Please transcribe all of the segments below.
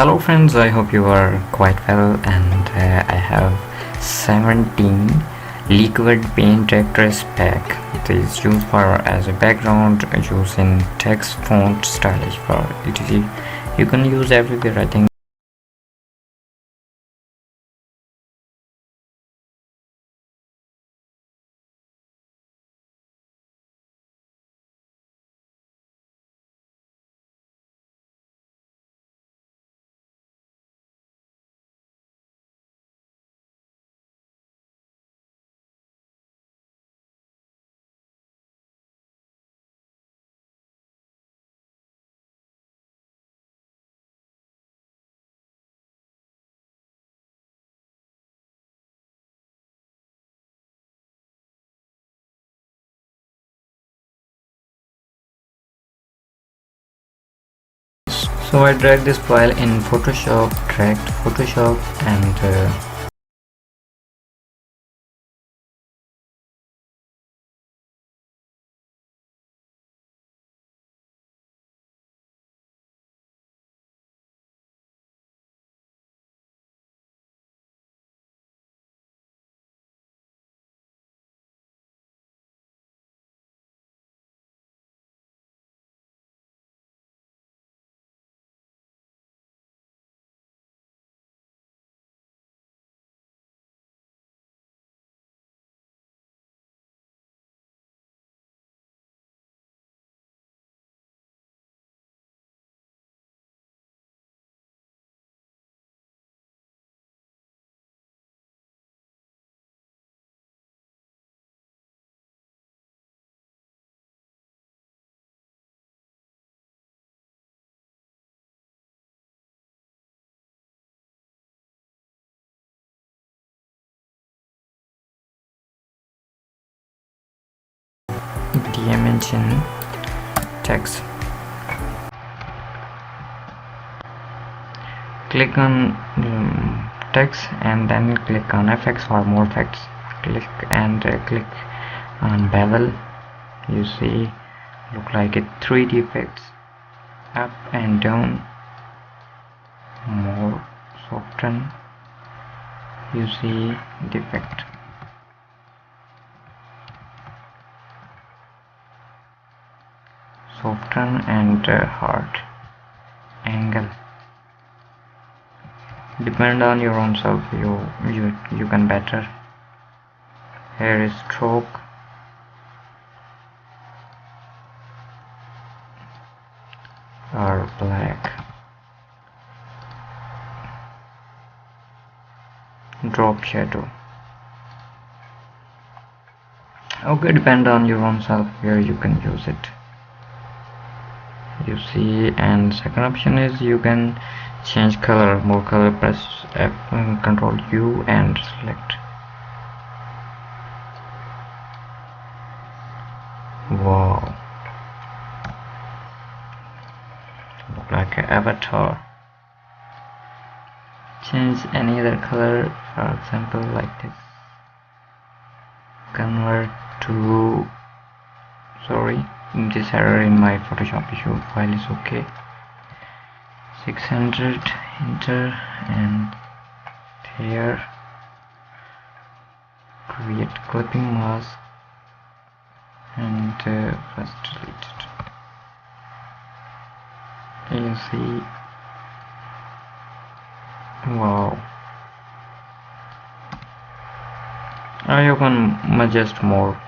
Hello friends, I hope you are quite well, and I have 17 liquid paint actress pack. It is used for as a background, used in text, font, stylish for etc. You can use everywhere, I think. So I drag this file in Photoshop, dragged Photoshop, and dimension text. Click on text and then click on effects or more effects. Click and click on bevel. You see, look like it 3D effects, up and down, more, soften. You see the effect. Soften and hard angle. Depend on your own self. You can better. Here is stroke. Or black. Drop shadow. Okay, depend on your own self where you can use it. You see, and second option is you can change color, more color. Press F, Control U and select. Wow, look like an avatar. Change any other color, for example like this. Convert to, sorry, this error in my Photoshop issue file is okay. 600, enter, and here create clipping mask and first delete it. You see, wow. Now you can adjust more.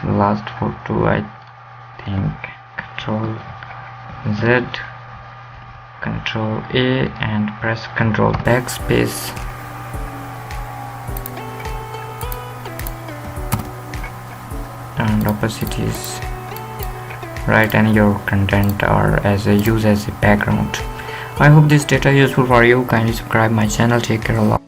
Last photo, I think Control Z, Control A, and press Control backspace. And opacity is right, and your content or as a use as a background. I hope this data is useful for you. Kindly subscribe my channel. Take care a lot.